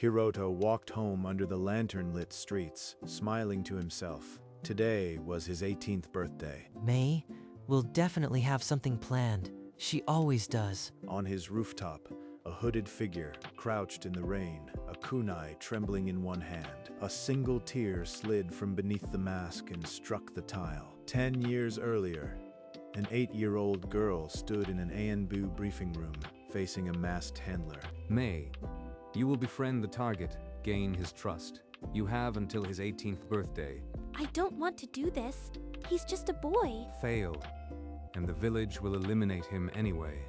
Hiroto walked home under the lantern-lit streets, smiling to himself. Today was his 18th birthday. May will definitely have something planned. She always does. On his rooftop, a hooded figure crouched in the rain, a kunai trembling in one hand. A single tear slid from beneath the mask and struck the tile. 10 years earlier, an 8-year-old girl stood in an ANBU briefing room, facing a masked handler. May, you will befriend the target, gain his trust. You have until his 18th birthday. I don't want to do this. He's just a boy. Fail, and the village will eliminate him anyway.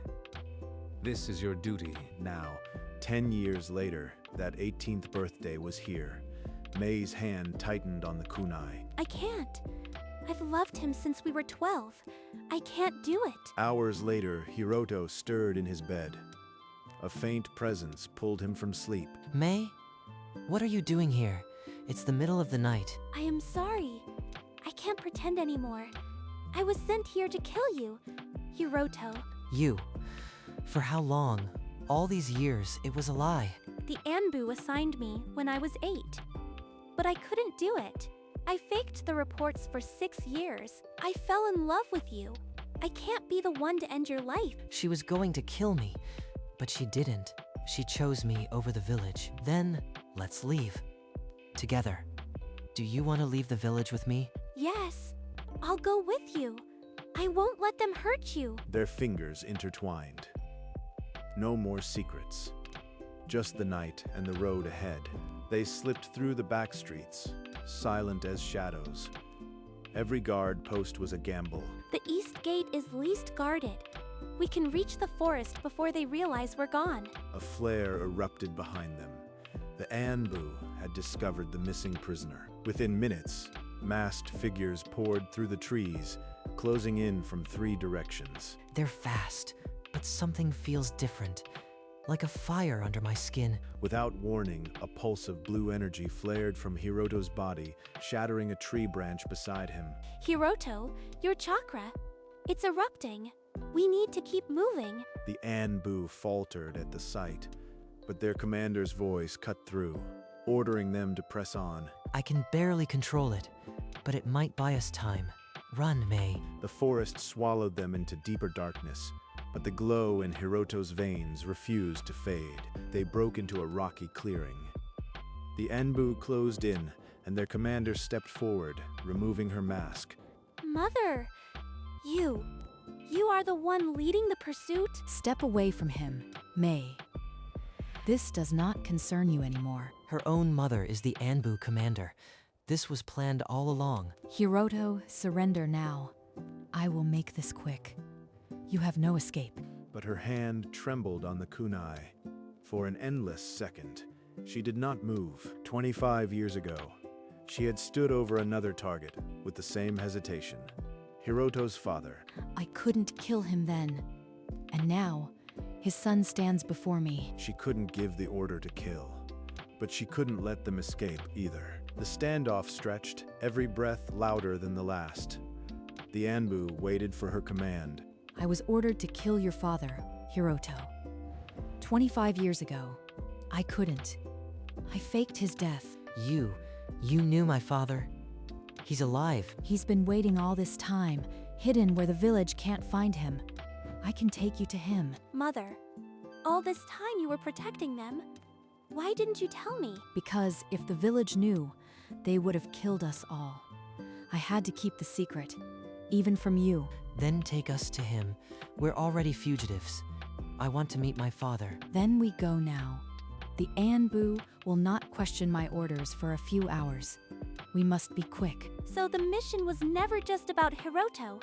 This is your duty. Now, 10 years later, that 18th birthday was here. May's hand tightened on the kunai. I can't. I've loved him since we were 12. I can't do it. Hours later, Hiroto stirred in his bed. A faint presence pulled him from sleep. May, what are you doing here? It's the middle of the night. I am sorry. I can't pretend anymore. I was sent here to kill you, Hiroto. You. For how long? All these years, it was a lie. The ANBU assigned me when I was 8. But I couldn't do it. I faked the reports for 6 years. I fell in love with you. I can't be the one to end your life. She was going to kill me, but she didn't. She chose me over the village. Then, let's leave. Together. Do you want to leave the village with me? Yes, I'll go with you. I won't let them hurt you. Their fingers intertwined. No more secrets. Just the night and the road ahead. They slipped through the back streets, silent as shadows. Every guard post was a gamble. The east gate is least guarded. We can reach the forest before they realize we're gone. A flare erupted behind them. The ANBU had discovered the missing prisoner. Within minutes, masked figures poured through the trees, closing in from 3 directions. They're fast, but something feels different. Like a fire under my skin. Without warning, a pulse of blue energy flared from Hiroto's body, shattering a tree branch beside him. Hiroto, your chakra, it's erupting. We need to keep moving. The ANBU faltered at the sight, but their commander's voice cut through, ordering them to press on. I can barely control it, but it might buy us time. Run, May. The forest swallowed them into deeper darkness, but the glow in Hiroto's veins refused to fade. They broke into a rocky clearing. The ANBU closed in, and their commander stepped forward, removing her mask. Mother, you are the one leading the pursuit? Step away from him, May. This does not concern you anymore. Her own mother is the ANBU commander. This was planned all along. Hiroto, surrender now. I will make this quick. You have no escape. But her hand trembled on the kunai. For an endless second, she did not move. 25 years ago, she had stood over another target with the same hesitation. Hiroto's father. I couldn't kill him then. And now, his son stands before me. She couldn't give the order to kill, but she couldn't let them escape either. The standoff stretched, every breath louder than the last. The ANBU waited for her command. I was ordered to kill your father, Hiroto. 25 years ago, I couldn't. I faked his death. You knew my father? He's alive. He's been waiting all this time, hidden where the village can't find him. I can take you to him. Mother, all this time you were protecting them. Why didn't you tell me? Because if the village knew, they would have killed us all. I had to keep the secret, even from you. Then take us to him. We're already fugitives. I want to meet my father. Then we go now. The ANBU will not question my orders for a few hours. We must be quick. So the mission was never just about Hiroto.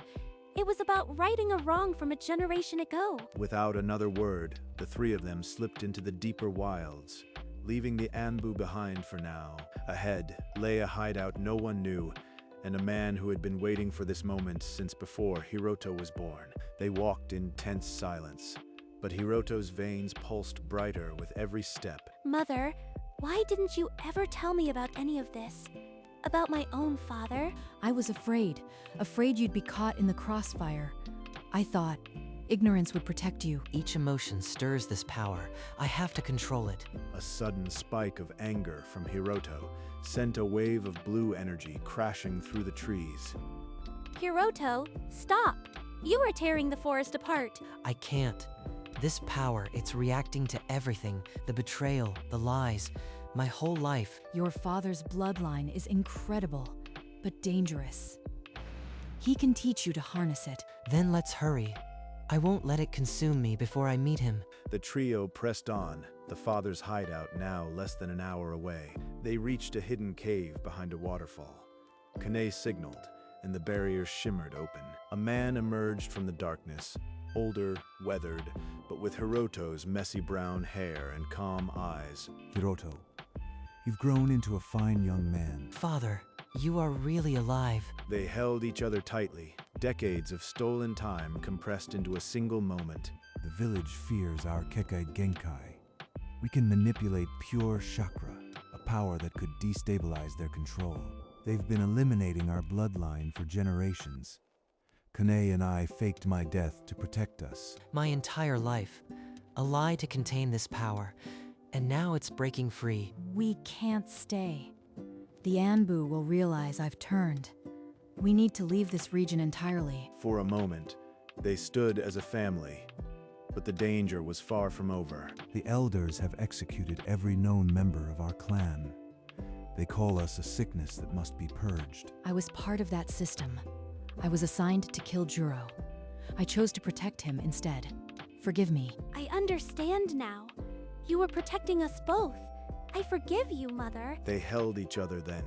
It was about righting a wrong from a generation ago. Without another word, the 3 of them slipped into the deeper wilds, leaving the ANBU behind for now. Ahead lay a hideout no one knew, and a man who had been waiting for this moment since before Hiroto was born. They walked in tense silence, but Hiroto's veins pulsed brighter with every step. Mother, why didn't you ever tell me about any of this? About my own father? I was afraid you'd be caught in the crossfire. I thought, Ignorance would protect you. Each emotion stirs this power. I have to control it. A sudden spike of anger from Hiroto sent a wave of blue energy crashing through the trees. Hiroto, stop! You are tearing the forest apart. I can't. This power, it's reacting to everything. The betrayal, the lies, my whole life. Your father's bloodline is incredible, but dangerous. He can teach you to harness it. Then let's hurry. I won't let it consume me before I meet him. The trio pressed on, the father's hideout now less than an hour away. They reached a hidden cave behind a waterfall. Kane signaled, and the barrier shimmered open. A man emerged from the darkness, older, weathered, but with Hiroto's messy brown hair and calm eyes. Hiroto, you've grown into a fine young man. Father, you are really alive. They held each other tightly, decades of stolen time compressed into a single moment. The village fears our Kekai Genkai. We can manipulate pure chakra, a power that could destabilize their control. They've been eliminating our bloodline for generations. Kane and I faked my death to protect us. My entire life. A lie to contain this power. And now it's breaking free. We can't stay. The ANBU will realize I've turned. We need to leave this region entirely. For a moment, they stood as a family, but the danger was far from over. The elders have executed every known member of our clan. They call us a sickness that must be purged. I was part of that system. I was assigned to kill Juro. I chose to protect him instead. Forgive me. I understand now. You were protecting us both. I forgive you, Mother. They held each other then,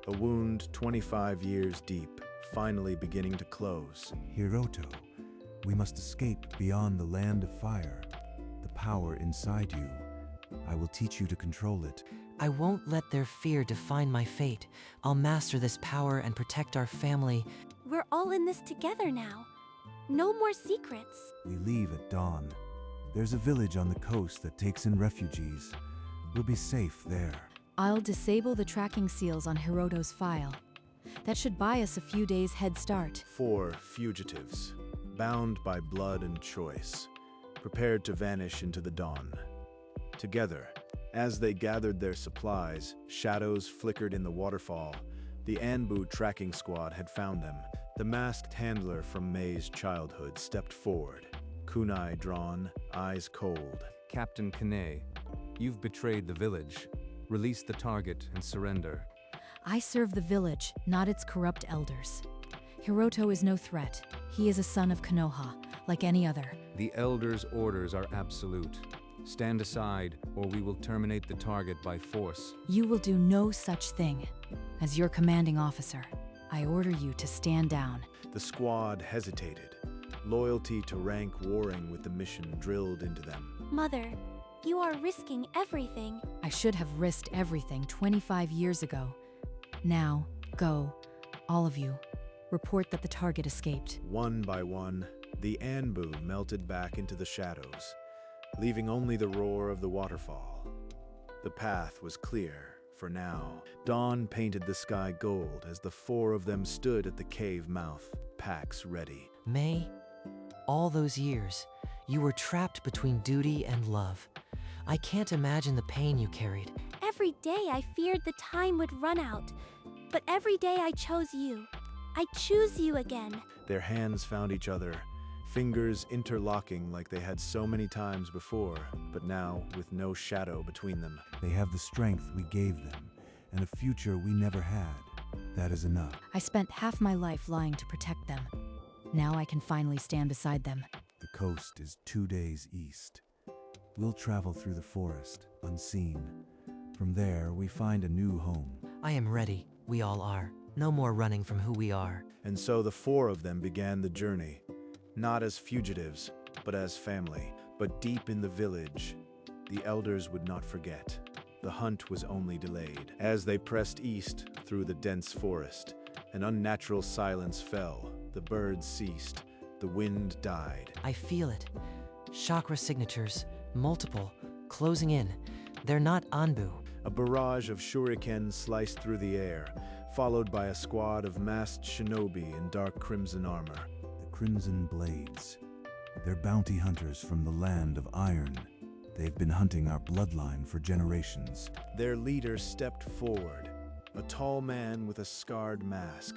a wound 25 years deep, finally beginning to close. Hiroto, we must escape beyond the land of fire. The power inside you. I will teach you to control it. I won't let their fear define my fate. I'll master this power and protect our family. We're all in this together now. No more secrets. We leave at dawn. There's a village on the coast that takes in refugees. We'll be safe there. I'll disable the tracking seals on Hiroto's file. That should buy us a few days' head start. 4 fugitives, bound by blood and choice, prepared to vanish into the dawn. Together, as they gathered their supplies, shadows flickered in the waterfall. The ANBU tracking squad had found them. The masked handler from May's childhood stepped forward, kunai drawn, eyes cold. Captain Kane, you've betrayed the village. Release the target and surrender. I serve the village, not its corrupt elders. Hiroto is no threat. He is a son of Konoha, like any other. The Elder's orders are absolute. Stand aside, or we will terminate the target by force. You will do no such thing. As your commanding officer, I order you to stand down. The squad hesitated, loyalty to rank warring with the mission drilled into them. Mother, you are risking everything. I should have risked everything 25 years ago. Now, go, all of you. Report that the target escaped. One by one, the ANBU melted back into the shadows, leaving only the roar of the waterfall. The path was clear, for now. Dawn painted the sky gold as the 4 of them stood at the cave mouth, packs ready. May, all those years, you were trapped between duty and love. I can't imagine the pain you carried. Every day I feared the time would run out, but every day I chose you. I choose you again. Their hands found each other, fingers interlocking like they had so many times before, but now with no shadow between them. They have the strength we gave them, and a future we never had. That is enough. I spent half my life lying to protect them. Now I can finally stand beside them. The coast is 2 days east. We'll travel through the forest, unseen. From there, we find a new home. I am ready. We all are. No more running from who we are. And so the 4 of them began the journey, not as fugitives, but as family. But deep in the village, the elders would not forget. The hunt was only delayed. As they pressed east through the dense forest, an unnatural silence fell. The birds ceased. The wind died. I feel it. Chakra signatures, multiple, closing in. They're not ANBU. A barrage of shurikens sliced through the air, followed by a squad of masked shinobi in dark crimson armor. The Crimson Blades. They're bounty hunters from the land of iron. They've been hunting our bloodline for generations. Their leader stepped forward, a tall man with a scarred mask.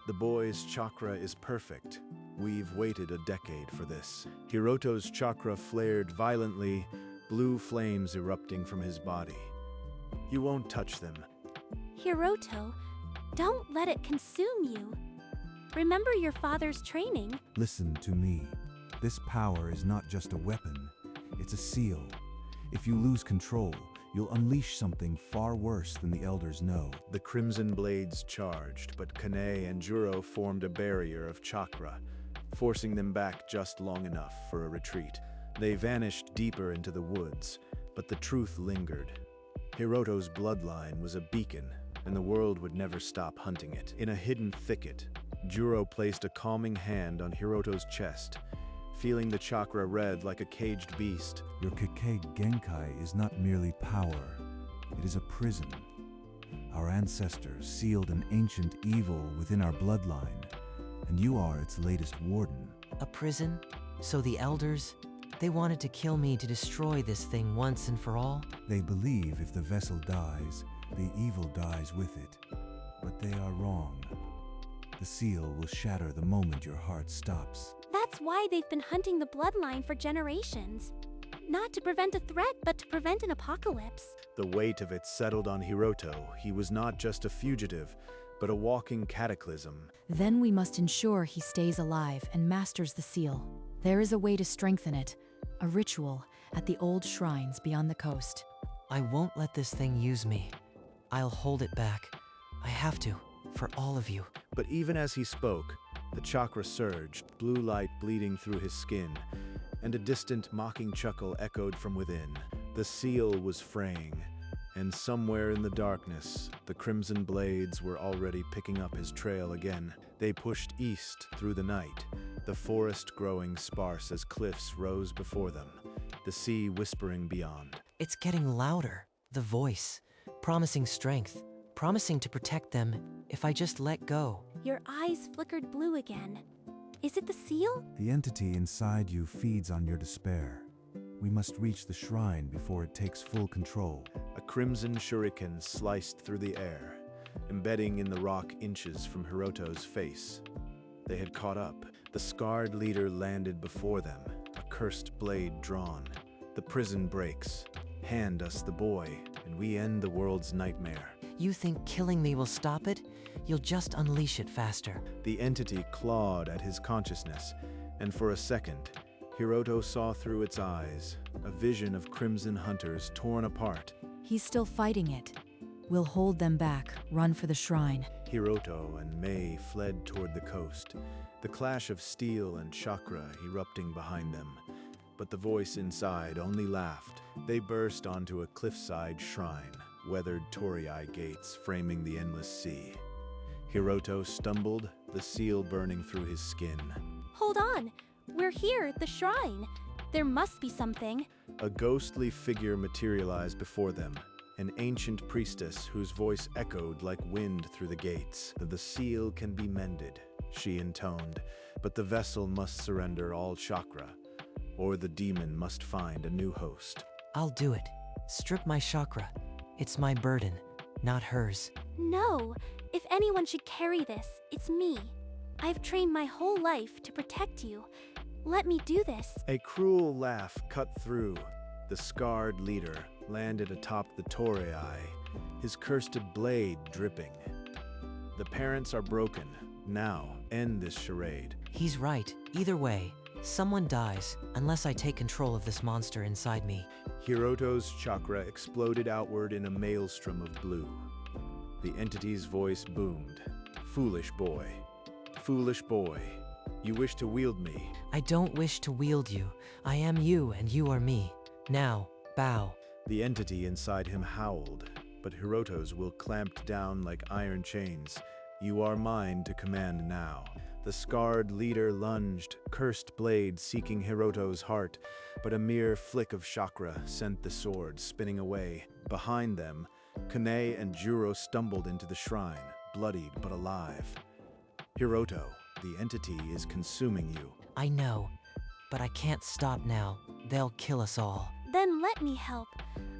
The boy's chakra is perfect. We've waited a decade for this. Hiroto's chakra flared violently, blue flames erupting from his body. You won't touch them. Hiroto, don't let it consume you. Remember your father's training. Listen to me. This power is not just a weapon, it's a seal. If you lose control, you'll unleash something far worse than the elders know. The crimson blades charged, but Kane and Juro formed a barrier of chakra, forcing them back just long enough for a retreat. They vanished deeper into the woods, but the truth lingered. Hiroto's bloodline was a beacon, and the world would never stop hunting it. In a hidden thicket, Juro placed a calming hand on Hiroto's chest, feeling the chakra red like a caged beast. Your Kekkei Genkai is not merely power, it is a prison. Our ancestors sealed an ancient evil within our bloodline, and you are its latest warden. A prison? So the elders, they wanted to kill me to destroy this thing once and for all? They believe if the vessel dies, the evil dies with it. But they are wrong. The seal will shatter the moment your heart stops. That's why they've been hunting the bloodline for generations. Not to prevent a threat, but to prevent an apocalypse. The weight of it settled on Hiroto. He was not just a fugitive, but a walking cataclysm. Then we must ensure he stays alive and masters the seal. There is a way to strengthen it, a ritual at the old shrines beyond the coast. I won't let this thing use me. I'll hold it back. I have to, for all of you. But even as he spoke, the chakra surged, blue light bleeding through his skin, and a distant mocking chuckle echoed from within. The seal was fraying, and somewhere in the darkness, the crimson blades were already picking up his trail again. They pushed east through the night, the forest growing sparse as cliffs rose before them, the sea whispering beyond. It's getting louder. The voice, promising strength, promising to protect them if I just let go. Your eyes flickered blue again. Is it the seal? The entity inside you feeds on your despair. We must reach the shrine before it takes full control. A crimson shuriken sliced through the air, embedding in the rock inches from Hiroto's face. They had caught up. The scarred leader landed before them, a cursed blade drawn. The prison breaks. Hand us the boy, and we end the world's nightmare. You think killing me will stop it? You'll just unleash it faster. The entity clawed at his consciousness, and for a second, Hiroto saw through its eyes, a vision of crimson hunters torn apart. He's still fighting it. We'll hold them back, run for the shrine. Hiroto and Mei fled toward the coast, the clash of steel and chakra erupting behind them. But the voice inside only laughed. They burst onto a cliffside shrine, weathered torii gates framing the endless sea. Hiroto stumbled, the seal burning through his skin. Hold on. We're here at the shrine. There must be something. A ghostly figure materialized before them, an ancient priestess whose voice echoed like wind through the gates. The seal can be mended, she intoned, but the vessel must surrender all chakra, or the demon must find a new host. I'll do it. Strip my chakra. It's my burden, not hers. No. If anyone should carry this, it's me. I've trained my whole life to protect you. Let me do this. A cruel laugh cut through. The scarred leader landed atop the torii, his cursed blade dripping. The parents are broken. Now, end this charade. He's right. Either way, someone dies unless I take control of this monster inside me. Hiroto's chakra exploded outward in a maelstrom of blue. The entity's voice boomed. Foolish boy. Foolish boy. You wish to wield me. I don't wish to wield you. I am you and you are me. Now, bow. The entity inside him howled, but Hiroto's will clamped down like iron chains. You are mine to command now. The scarred leader lunged, cursed blade seeking Hiroto's heart, but a mere flick of chakra sent the sword spinning away. Behind them, Kane and Juro stumbled into the shrine, bloodied but alive. Hiroto, the entity is consuming you. I know, but I can't stop now. They'll kill us all. Then let me help.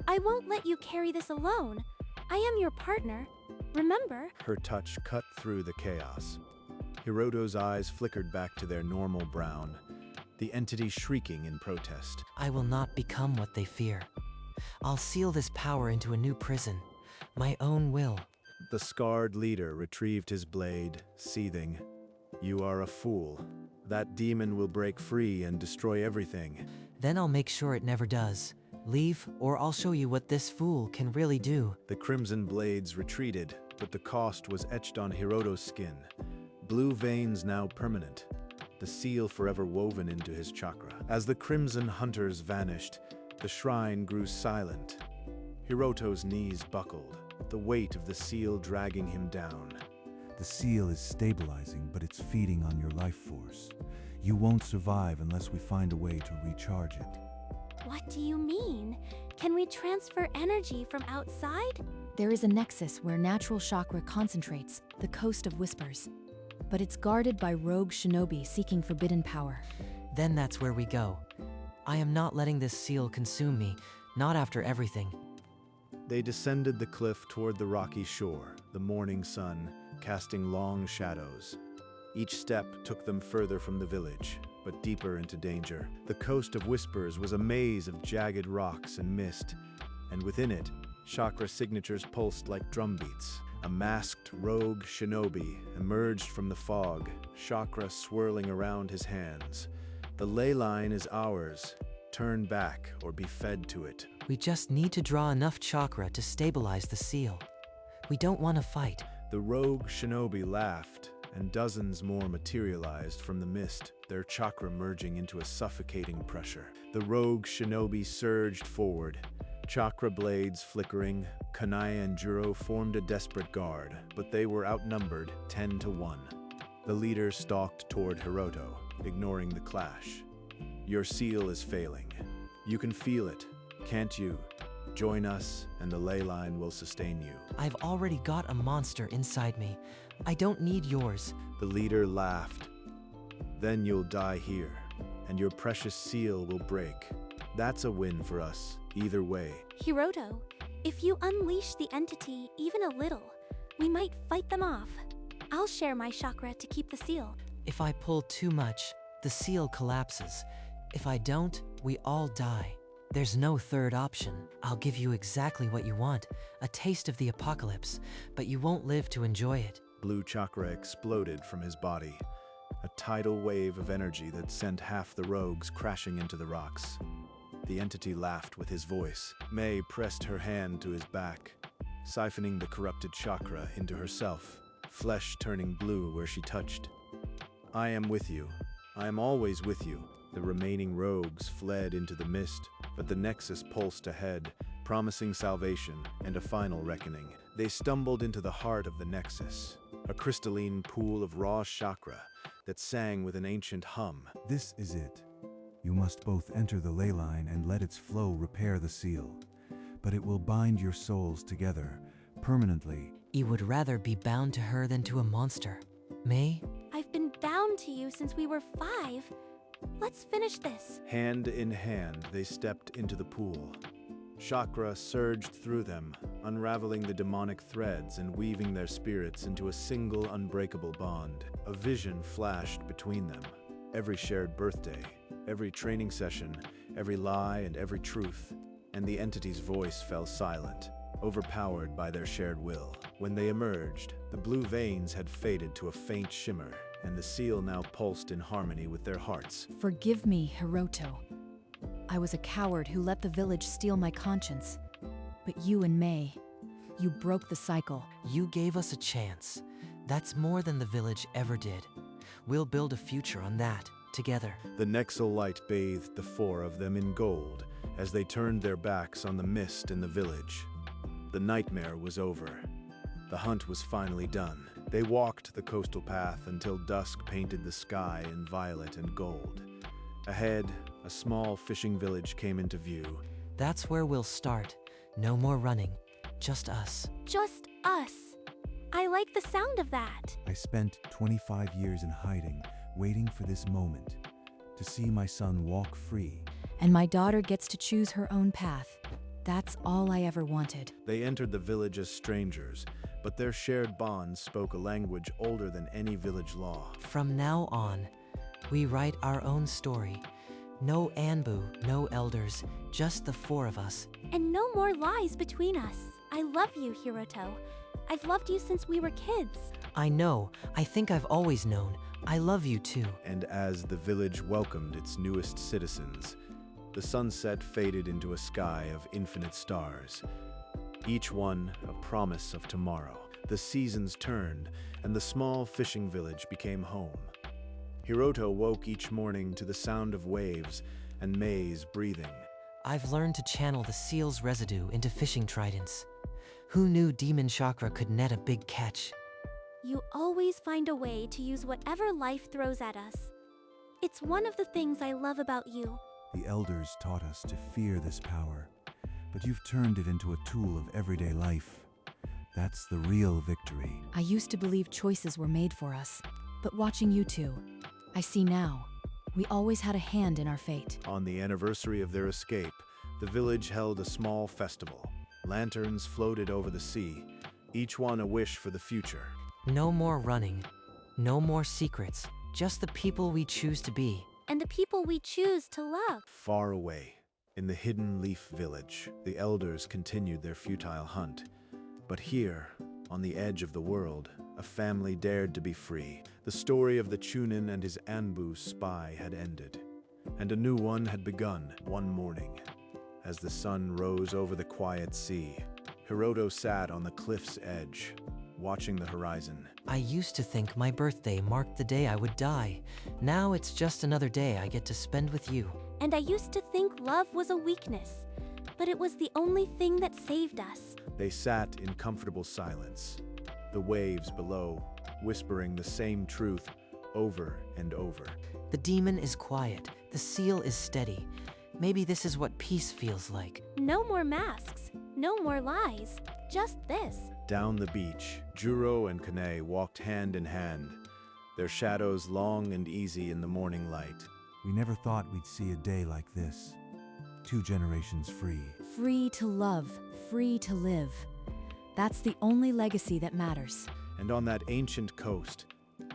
I won't let you carry this alone. I am your partner. Remember? Her touch cut through the chaos. Hiroto's eyes flickered back to their normal brown, the entity shrieking in protest. I will not become what they fear. I'll seal this power into a new prison. My own will. The scarred leader retrieved his blade, seething. You are a fool. That demon will break free and destroy everything. Then I'll make sure it never does. Leave, or I'll show you what this fool can really do. The crimson blades retreated, but the cost was etched on Hiroto's skin. Blue veins now permanent, the seal forever woven into his chakra. As the crimson hunters vanished, the shrine grew silent. Hiroto's knees buckled, the weight of the seal dragging him down. The seal is stabilizing, but it's feeding on your life force. You won't survive unless we find a way to recharge it. What do you mean? Can we transfer energy from outside? There is a nexus where natural chakra concentrates, the Coast of Whispers. But it's guarded by rogue shinobi seeking forbidden power. Then that's where we go. I am not letting this seal consume me, not after everything. They descended the cliff toward the rocky shore, the morning sun casting long shadows. Each step took them further from the village, but deeper into danger. The Coast of Whispers was a maze of jagged rocks and mist, and within it, chakra signatures pulsed like drumbeats. A masked rogue shinobi emerged from the fog, chakra swirling around his hands. The ley line is ours. Turn back or be fed to it. We just need to draw enough chakra to stabilize the seal. We don't want to fight. The rogue shinobi laughed, and dozens more materialized from the mist, their chakra merging into a suffocating pressure. The rogue shinobi surged forward, chakra blades flickering. Kanai and Juro formed a desperate guard, but they were outnumbered 10 to 1. The leader stalked toward Hiroto, ignoring the clash. Your seal is failing. You can feel it, can't you? Join us, and the ley line will sustain you. I've already got a monster inside me. I don't need yours. The leader laughed. Then you'll die here, and your precious seal will break. That's a win for us, either way. Hiroto, if you unleash the entity even a little, we might fight them off. I'll share my chakra to keep the seal. If I pull too much, the seal collapses. If I don't, we all die. There's no third option. I'll give you exactly what you want, a taste of the apocalypse, but you won't live to enjoy it. Blue chakra exploded from his body, a tidal wave of energy that sent half the rogues crashing into the rocks. The entity laughed with his voice. May pressed her hand to his back, siphoning the corrupted chakra into herself, flesh turning blue where she touched. I am with you. I am always with you. The remaining rogues fled into the mist, but the nexus pulsed ahead, promising salvation and a final reckoning. They stumbled into the heart of the nexus, a crystalline pool of raw chakra that sang with an ancient hum. This is it. You must both enter the ley line and let its flow repair the seal. But it will bind your souls together, permanently. You would rather be bound to her than to a monster. May? I've been bound to you since we were 5. Let's finish this. Hand in hand, they stepped into the pool. Chakra surged through them, unraveling the demonic threads and weaving their spirits into a single unbreakable bond. A vision flashed between them. Every shared birthday, every training session, every lie and every truth. And the entity's voice fell silent, overpowered by their shared will. When they emerged, the blue veins had faded to a faint shimmer, and the seal now pulsed in harmony with their hearts. Forgive me, Hiroto. I was a coward who let the village steal my conscience. But you and May, you broke the cycle. You gave us a chance. That's more than the village ever did. We'll build a future on that, together. The Nexal light bathed the 4 of them in gold as they turned their backs on the mist in the village. The nightmare was over. The hunt was finally done. They walked the coastal path until dusk painted the sky in violet and gold. Ahead, a small fishing village came into view. That's where we'll start. No more running. Just us. Just us. I like the sound of that. I spent 25 years in hiding, waiting for this moment. to see my son walk free. And my daughter gets to choose her own path. That's all I ever wanted. They entered the village as strangers, but their shared bond spoke a language older than any village law. From now on, we write our own story. No ANBU, no elders, just the four of us. And no more lies between us. I love you, Hiroto. I've loved you since we were kids. I know, I think I've always known. I love you too. And as the village welcomed its newest citizens, the sunset faded into a sky of infinite stars, each one a promise of tomorrow. The seasons turned, and the small fishing village became home. Hiroto woke each morning to the sound of waves and Mei's breathing. I've learned to channel the seal's residue into fishing tridents. Who knew demon chakra could net a big catch? You always find a way to use whatever life throws at us. It's one of the things I love about you. The elders taught us to fear this power, but you've turned it into a tool of everyday life. That's the real victory. I used to believe choices were made for us, but watching you two, I see now. We always had a hand in our fate. On the anniversary of their escape, the village held a small festival. Lanterns floated over the sea, each one a wish for the future. No more running, no more secrets, just the people we choose to be. And the people we choose to love. Far away, in the hidden leaf village, the elders continued their futile hunt. But here, on the edge of the world, a family dared to be free. The story of the Chunin and his ANBU spy had ended, and a new one had begun one morning. As the sun rose over the quiet sea, Hiroto sat on the cliff's edge, watching the horizon. I used to think my birthday marked the day I would die. Now it's just another day I get to spend with you. And I used to think love was a weakness, but it was the only thing that saved us. They sat in comfortable silence, the waves below whispering the same truth over and over. The demon is quiet, the seal is steady. Maybe this is what peace feels like. No more masks, no more lies, just this. Down the beach, Juro and Kane walked hand in hand, their shadows long and easy in the morning light. We never thought we'd see a day like this. 2 generations free. Free to love, free to live. That's the only legacy that matters. And on that ancient coast,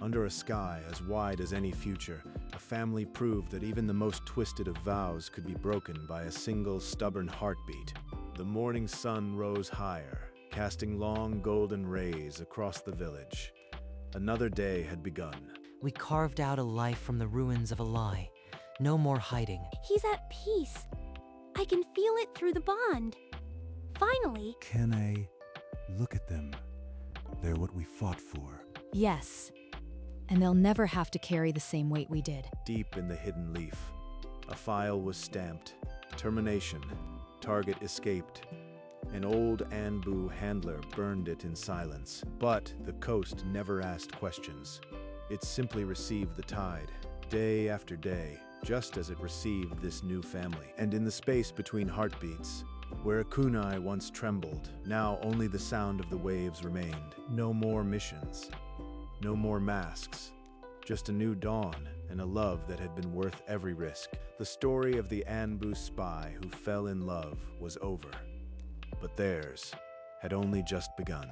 under a sky as wide as any future, a family proved that even the most twisted of vows could be broken by a single stubborn heartbeat. The morning sun rose higher, casting long golden rays across the village. Another day had begun. We carved out a life from the ruins of a lie. No more hiding. He's at peace. I can feel it through the bond. Finally. Kane, look at them. They're what we fought for. Yes. And they'll never have to carry the same weight we did. Deep in the hidden leaf, a file was stamped. Termination. Target escaped. An old ANBU handler burned it in silence. But the coast never asked questions. It simply received the tide, day after day, just as it received this new family. And in the space between heartbeats, where a kunai once trembled, now only the sound of the waves remained. No more missions, no more masks, just a new dawn and a love that had been worth every risk. The story of the ANBU spy who fell in love was over, but theirs had only just begun.